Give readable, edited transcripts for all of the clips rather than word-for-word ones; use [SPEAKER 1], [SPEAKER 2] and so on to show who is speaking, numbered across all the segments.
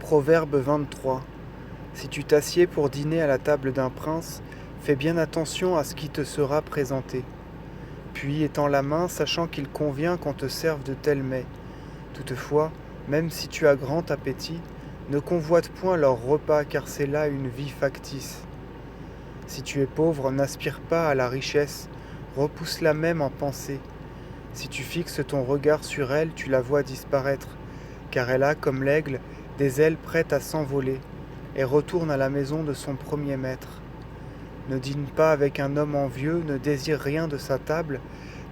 [SPEAKER 1] Proverbe 23. Si tu t'assieds pour dîner à la table d'un prince, fais bien attention à ce qui te sera présenté. Puis étends la main, sachant qu'il convient qu'on te serve de tels mets. Toutefois, même si tu as grand appétit, ne convoite point leur repas, car c'est là une vie factice. Si tu es pauvre, n'aspire pas à la richesse, repousse-la même en pensée. Si tu fixes ton regard sur elle, tu la vois disparaître, car elle a, comme l'aigle, des ailes prêtes à s'envoler, et retourne à la maison de son premier maître. Ne dîne pas avec un homme envieux, ne désire rien de sa table,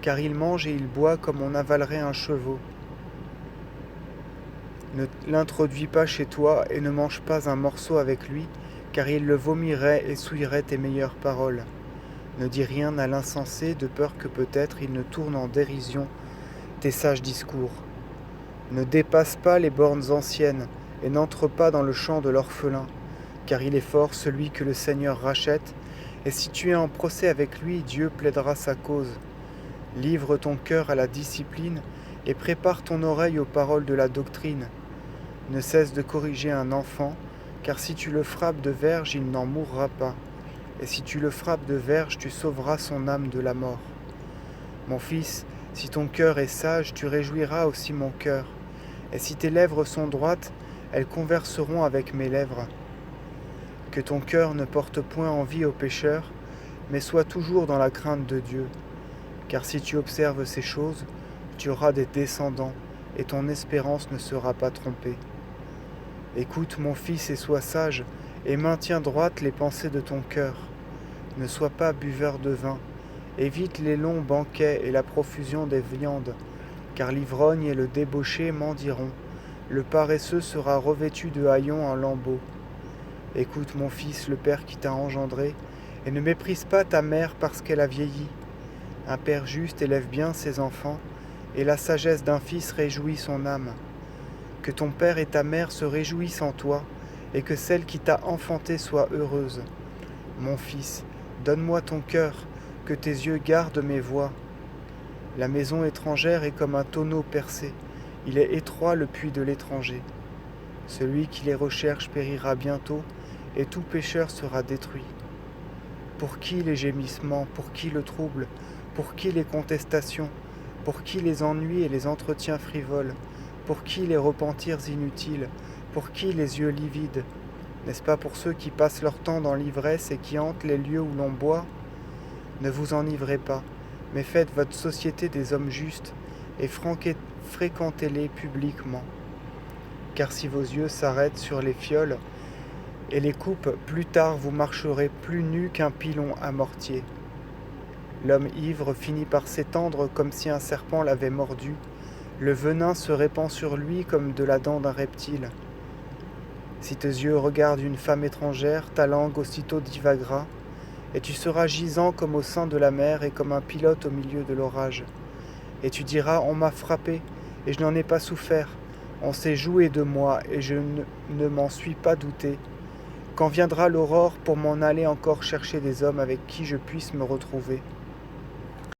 [SPEAKER 1] car il mange et il boit comme on avalerait un cheveu. Ne l'introduis pas chez toi et ne mange pas un morceau avec lui, car il le vomirait et souillerait tes meilleures paroles. Ne dis rien à l'insensé, de peur que peut-être il ne tourne en dérision tes sages discours. Ne dépasse pas les bornes anciennes, et n'entre pas dans le champ de l'orphelin, car il est fort celui que le Seigneur rachète, et si tu es en procès avec lui, Dieu plaidera sa cause. Livre ton cœur à la discipline, et prépare ton oreille aux paroles de la doctrine. Ne cesse de corriger un enfant, car si tu le frappes de verge, il n'en mourra pas, et si tu le frappes de verge, tu sauveras son âme de la mort. Mon fils, si ton cœur est sage, tu réjouiras aussi mon cœur, et si tes lèvres sont droites, elles converseront avec mes lèvres. Que ton cœur ne porte point envie aux pécheurs, mais sois toujours dans la crainte de Dieu. Car si tu observes ces choses, tu auras des descendants, et ton espérance ne sera pas trompée. Écoute, mon fils, et sois sage, et maintiens droites les pensées de ton cœur. Ne sois pas buveur de vin, évite les longs banquets et la profusion des viandes, car l'ivrogne et le débauché mendieront. Le paresseux sera revêtu de haillons en lambeaux. Écoute, mon fils, le père qui t'a engendré, et ne méprise pas ta mère parce qu'elle a vieilli. Un père juste élève bien ses enfants, et la sagesse d'un fils réjouit son âme. Que ton père et ta mère se réjouissent en toi, et que celle qui t'a enfanté soit heureuse. Mon fils, donne-moi ton cœur, que tes yeux gardent mes voies. La maison étrangère est comme un tonneau percé, il est étroit le puits de l'étranger. Celui qui les recherche périra bientôt, et tout pécheur sera détruit. Pour qui les gémissements, pour qui le trouble, pour qui les contestations, pour qui les ennuis et les entretiens frivoles, pour qui les repentirs inutiles, pour qui les yeux livides? N'est-ce pas pour ceux qui passent leur temps dans l'ivresse et qui hantent les lieux où l'on boit? Ne vous enivrez pas, mais faites votre société des hommes justes, et fréquentez-les publiquement. Car si vos yeux s'arrêtent sur les fioles et les coupent, plus tard vous marcherez plus nus qu'un pilon à mortier. L'homme ivre finit par s'étendre comme si un serpent l'avait mordu. Le venin se répand sur lui comme de la dent d'un reptile. Si tes yeux regardent une femme étrangère, ta langue aussitôt divaguera, et tu seras gisant comme au sein de la mer et comme un pilote au milieu de l'orage. Et tu diras, on m'a frappé, et je n'en ai pas souffert. On s'est joué de moi, et je ne m'en suis pas douté. Quand viendra l'aurore pour m'en aller encore chercher des hommes avec qui je puisse me retrouver ?